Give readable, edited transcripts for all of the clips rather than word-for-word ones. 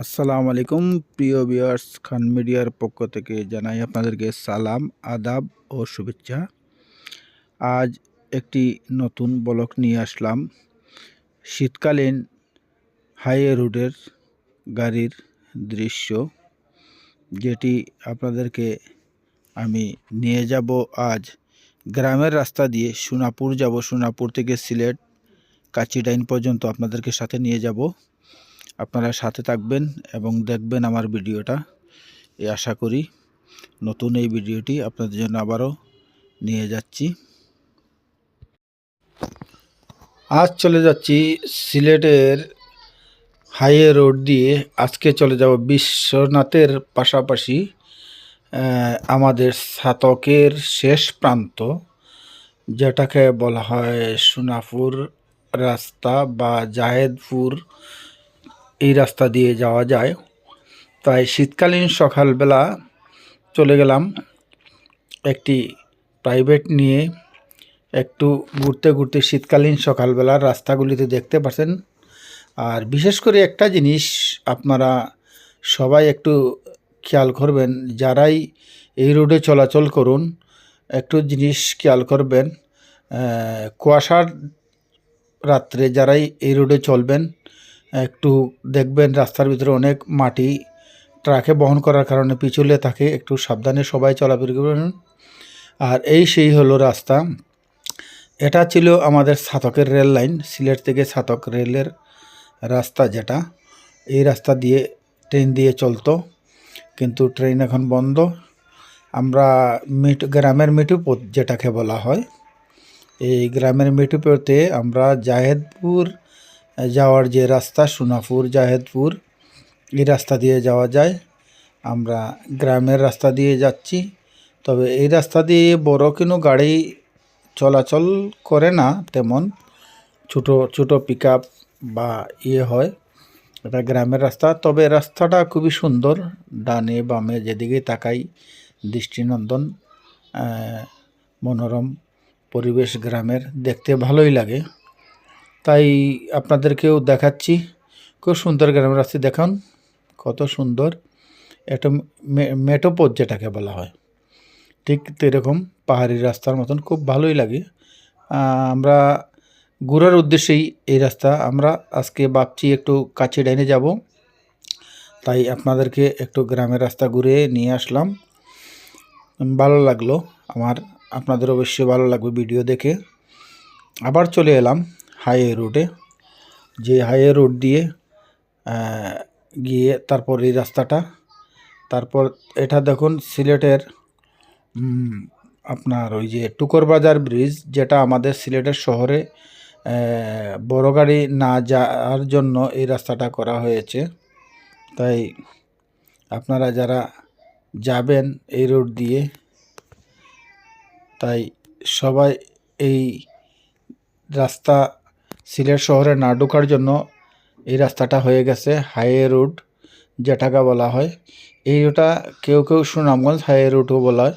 আসসালামু আলাইকুম প্রিয় ভিউয়ার্স, খান মিডিয়ার পক্ষ থেকে জানাই আপনাদেরকে সালাম, আদাব ও শুভেচ্ছা। আজ একটি নতুন ব্লগ নিয়ে আসলাম। শীতকালীন হাইওয়ে রোডের গাড়ির দৃশ্য, যেটি আপনাদেরকে আমি নিয়ে যাব আজ গ্রামের রাস্তা দিয়ে সোনাপুর যাব। সোনাপুর থেকে সিলেট কাচিডাইন পর্যন্ত আপনাদেরকে সাথে নিয়ে যাব। আপনারা সাথে থাকবেন এবং দেখবেন আমার ভিডিওটা। এই আশা করি নতুন এই ভিডিওটি আপনাদের জন্য আবারও নিয়ে যাচ্ছি। আজ চলে যাচ্ছি সিলেটের হাইওয়ে রোড দিয়ে। আজকে চলে যাব বিশ্বনাথের পাশাপাশি আমাদের ছাতকের শেষ প্রান্ত, যেটাকে বলা হয় সোনাপুর রাস্তা বা জাহেদপুর। এই রাস্তা দিয়ে যাওয়া যায়। তাই শীতকালীন সকালবেলা চলে গেলাম একটি প্রাইভেট নিয়ে একটু ঘুরতে ঘুরতে। শীতকালীন সকালবেলার রাস্তাগুলিতে দেখতে পাচ্ছেন। আর বিশেষ করে একটা জিনিস আপনারা সবাই একটু খেয়াল করবেন, যারাই এই রোডে চলাচল করুন একটু জিনিস খেয়াল করবেন। কুয়াশার রাত্রে যারাই এই রোডে চলবেন একটু দেখবেন রাস্তার ভিতরে অনেক মাটি ট্রাকে বহন করার কারণে পিছলে থাকে। একটু সাবধানে সবাই চলাফেরা করবেন। আর এই সেই হলো রাস্তা। এটা ছিল আমাদের ছাতকের রেল লাইন, সিলেট থেকে ছাতক রেলের রাস্তা, যেটা এই রাস্তা দিয়ে ট্রেন দিয়ে চলতো, কিন্তু ট্রেন এখন বন্ধ। আমরা গ্রামের মিঠুপথ যেটাকে বলা হয়, এই গ্রামের মিঠুপথে আমরা জাহেদপুর যাওয়ার যে রাস্তা, সোনাপুর জাহেদপুর, এই রাস্তা দিয়ে যাওয়া যায়। আমরা গ্রামের রাস্তা দিয়ে যাচ্ছি। তবে এই রাস্তা দিয়ে বড় কোনো গাড়ি চলাচল করে না তেমন, ছোটো ছোটো পিক আপ বা হয়। এটা গ্রামের রাস্তা, তবে রাস্তাটা খুবই সুন্দর। ডানে বামে যেদিকে তাকাই দৃষ্টিনন্দন, মনোরম পরিবেশ গ্রামের, দেখতে ভালোই লাগে। তাই আপনাদেরকেও দেখাচ্ছি। খুব সুন্দর গ্রামের রাস্তা, দেখুন কত সুন্দর। একটা মেঠোপথ যেটাকে বলা হয়, ঠিক এরকম পাহাড়ি রাস্তার মতন, খুব ভালোই লাগে। আমরা ঘোরার উদ্দেশ্যেই এই রাস্তা। আমরা আজকে ভাবছি একটু কাচিডাইনে যাব, তাই আপনাদেরকে একটু গ্রামের রাস্তা ঘুরে নিয়ে আসলাম। ভালো লাগলো আমার, আপনাদের অবশ্যই ভালো লাগবে ভিডিও দেখে। আবার চলে এলাম হাইওয়ে রোডে, যে হাইওয়ে রোড দিয়ে গিয়ে তারপর এই রাস্তাটা। তারপর এটা দেখুন সিলেটের আপনার ওই যে টুকর বাজার ব্রিজ, যেটা আমাদের সিলেটের শহরে বড় গাড়ি না যাওয়ার জন্য এই রাস্তাটা করা হয়েছে। তাই আপনারা যারা যাবেন এই রোড দিয়ে, তাই সবাই এই রাস্তা সিলেট শহরে না ঢোকার জন্য এই রাস্তাটা হয়ে গেছে হাইওয়ে রোড যেটাকে বলা হয়। এই রোডটা কেউ কেউ সুনামগঞ্জ হাইওয়ে রোডও বলা হয়,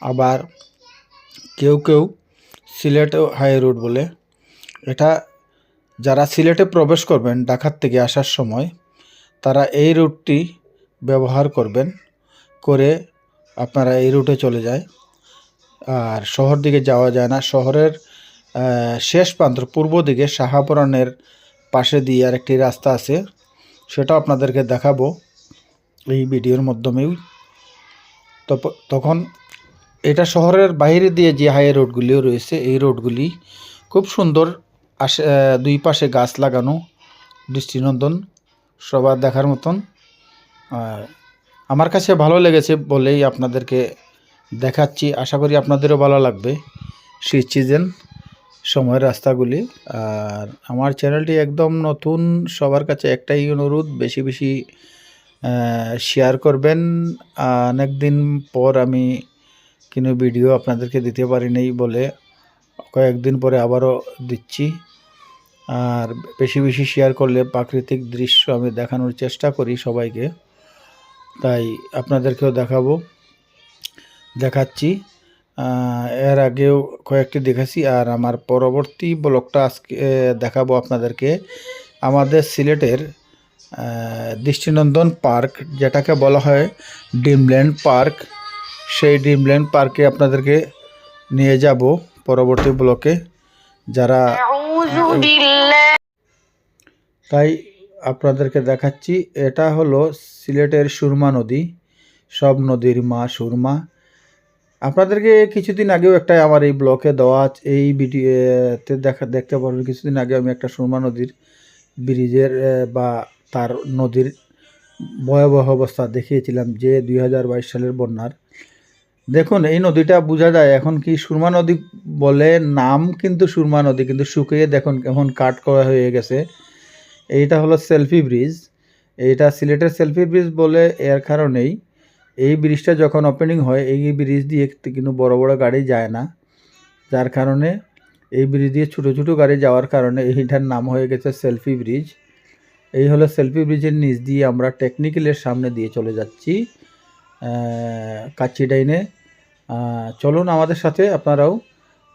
আবার কেউ কেউ সিলেটও হাইওয়ে রোড বলে। এটা যারা সিলেটে প্রবেশ করবেন ঢাকার থেকে আসার সময়, তারা এই রুটটি ব্যবহার করবেন, করে আপনারা এই রুটে চলে যায়। আর শহর দিকে যাওয়া যায় না। শহরের শেষ প্রান্ত পূর্ব দিকে শাহাপুরানের পাশে দিয়ে আরেকটি রাস্তা আছে, সেটা আপনাদেরকে দেখাবো এই ভিডিওর মাধ্যমেই। তখন এটা শহরের বাইরে দিয়ে যে হাইওয়ে রোডগুলিও রয়েছে, এই রোডগুলি খুব সুন্দর। দুই পাশে গাছ লাগানো, দৃষ্টিনন্দন, সবার দেখার মতন। আমার কাছে ভালো লেগেছে বলেই আপনাদেরকে দেখাচ্ছি। আশা করি আপনাদেরও ভালো লাগবে শীত সিজন সময়ের রাস্তাগুলি। আর আমার চ্যানেলটি একদম নতুন, সবার কাছে একটাই অনুরোধ, বেশি বেশি শেয়ার করবেন। অনেক দিন পর আমি কোনো ভিডিও আপনাদেরকে দিতে পারি নাই বলে কয়েকদিন পরে আবারও দিচ্ছি। আর বেশি বেশি শেয়ার করলে প্রাকৃতিক দৃশ্য আমি দেখানোর চেষ্টা করি সবাইকে, তাই আপনাদেরকেও দেখাচ্ছি। এর আগেও কয়েকটি দেখেছি, আর আমার পরবর্তী ব্লগটা আজকে দেখাবো আপনাদেরকে আমাদের সিলেটের দৃষ্টিনন্দন পার্ক, যেটাকে বলা হয় ড্রিমল্যান্ড পার্ক। সেই ড্রিমল্যান্ড পার্কে আপনাদেরকে নিয়ে যাব পরবর্তী ব্লকে। যারা তাই আপনাদেরকে দেখাচ্ছি, এটা হলো সিলেটের সুরমা নদী, সব নদীর মা সুরমা। আপনাদেরকে কিছুদিন আগেও একটা আমার এই ব্লকে দেওয়া এই ভিডিওতে দেখতে পারবেন। কিছুদিন আগে আমি একটা সুরমা নদীর ব্রিজের বা তার নদীর ভয়াবহ অবস্থা দেখিয়েছিলাম, যে 2022 সালের বন্যার। দেখুন এই নদীটা বোঝা যায় এখন কি সুরমা নদী বলে নাম, কিন্তু সুরমা নদী কিন্তু শুকিয়ে দেখুন কেমন কাট করা হয়ে গেছে। এইটা হলো সেলফি ব্রিজ। এইটা সিলেটের সেলফি ব্রিজ বলে এর কারণেই, এই ব্রিজটা যখন ওপেনিং হয় এই ব্রিজ দিয়ে কিন্তু বড় বড় গাড়ি যায় না, যার কারণে এই ব্রিজ দিয়ে ছোটো ছোটো গাড়ি যাওয়ার কারণে এইটার নাম হয়ে গেছে সেলফি ব্রিজ। এই হলো সেলফি ব্রিজের নিচ দিয়ে আমরা টেকনিক্যালের সামনে দিয়ে চলে যাচ্ছি কাচ্চিডাইনে। চলুন আমাদের সাথে আপনারাও।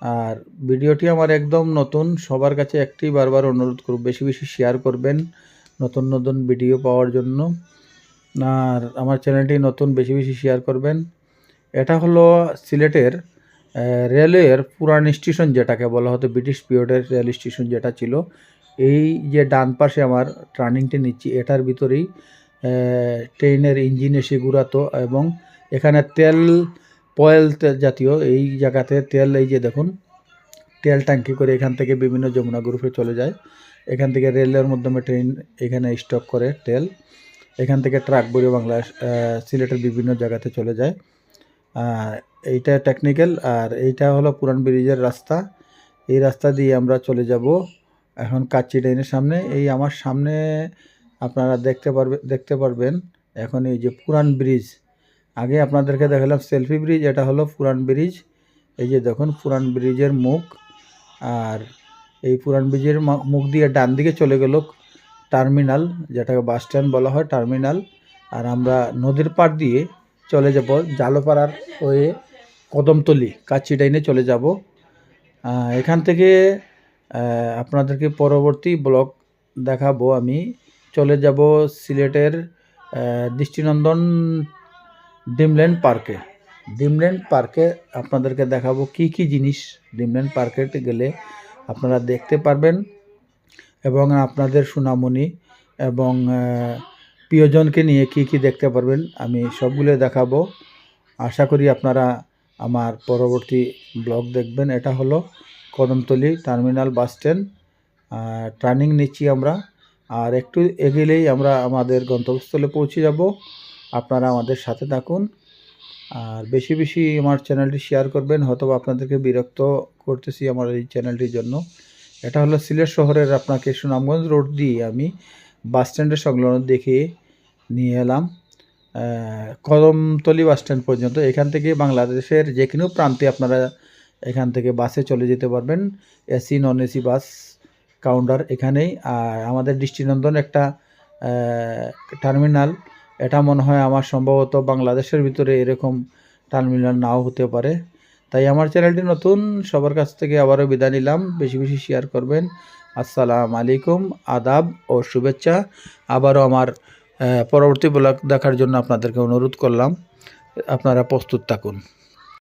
আর ভিডিওটি আমার একদম নতুন, সবার কাছে একটি বারবার অনুরোধ করব, বেশি বেশি শেয়ার করবেন নতুন নতুন ভিডিও পাওয়ার জন্য। আর আমার চ্যানেলটি নতুন, বেশি বেশি শেয়ার করবেন। এটা হলো সিলেটের রেলওয়ের পুরান স্টেশন, যেটাকে বলা হতো ব্রিটিশ পিরিয়ডের রেল স্টেশন যেটা ছিল। এই যে ডান পাশে আমার টার্নিংটি নিচ্ছি, এটার ভিতরেই ট্রেনের ইঞ্জিন এসে ঘুরাতো, এবং এখানে তেল পয়েল জাতীয় এই জায়গাতে তেল, এই যে দেখুন তেল ট্যাঙ্কি করে এখান থেকে বিভিন্ন যমুনা গ্রুপে চলে যায়। এখান থেকে রেলের মাধ্যমে ট্রেন এখানে স্টক করে তেল, এখান থেকে ট্রাক বড়ি বাংলাদেশ সিলেটের বিভিন্ন জায়গাতে চলে যায়। এইটা টেকনিক্যাল, আর এইটা হলো পুরান ব্রিজের রাস্তা। এই রাস্তা দিয়ে আমরা চলে যাব এখন কাচ্চিডাইনের সামনে। এই আমার সামনে আপনারা দেখতে পারবেন এখন এই যে পুরান ব্রিজ। আগে আপনাদেরকে দেখালাম সেলফি ব্রিজ, এটা হলো পুরান ব্রিজ। এই যে দেখুন পুরান ব্রিজের মুখ, আর এই পুরান ব্রিজের মুখ দিয়ে ডান দিকে চলে গেল টার্মিনাল, যেটাকে বাস স্ট্যান্ড বলা হয়, টার্মিনাল। আর আমরা নদীর পাড় দিয়ে চলে যাব জালোপাড়ার হয়ে কদমতলি কাচ্চিডাইনে চলে যাব। এখান থেকে আপনাদেরকে পরবর্তী ব্লগ দেখাবো। আমি চলে যাব সিলেটের দৃষ্টিনন্দন ড্রিমল্যান্ড পার্কে। ড্রিমল্যান্ড পার্কে আপনাদেরকে দেখাবো কি কি জিনিস ড্রিমল্যান্ড পার্কে গেলে আপনারা দেখতে পারবেন, এবং আপনাদের সুনামণি এবং প্রিয়জনকে নিয়ে কি কি দেখতে পারবেন আমি সবগুলো দেখাবো। আশা করি আপনারা আমার পরবর্তী ব্লগ দেখবেন। এটা হলো Kadamtali terminal bus stand, turning নিচ্ছি আমরা, আর একটু এগিয়েই আমরা আমাদের গন্তব্যস্থলে পৌঁছে যাব। আপনারা আমাদের সাথে থাকুন, আর বেশি বেশি আমার চ্যানেলটি শেয়ার করবেন। হয়তো আপনাদেরকে বিরক্ত করতেছি আমার এই চ্যানেলটির জন্য। এটা হলো সিলেট শহরের আপনাকে সুনামগঞ্জ রোড দিয়ে আমি বাস স্ট্যান্ডের সংলগ্ন দেখে নিয়ে এলাম কদমতলি বাস স্ট্যান্ড পর্যন্ত। এখান থেকে বাংলাদেশের যে কোনো প্রান্তে আপনারা এখান থেকে বাসে চলে যেতে পারবেন, AC non AC bus counter এখানেই। আর আমাদের দৃষ্টিনন্দন একটা টার্মিনাল, এটা মনে হয় আমার সম্ভবত বাংলাদেশের ভিতরে এরকম টার্মিনাল নাও হতে পারে। তাই আমার চ্যানেলটি নতুন, সবার কাছ থেকে আবারও বিদায় নিলাম, বেশি বেশি শেয়ার করবেন। আসসালামু আলাইকুম, আদাব ও শুভেচ্ছা। আবারও আমার পরবর্তী ব্লগ দেখার জন্য আপনাদেরকে অনুরোধ করলাম, আপনারা প্রস্তুত থাকুন।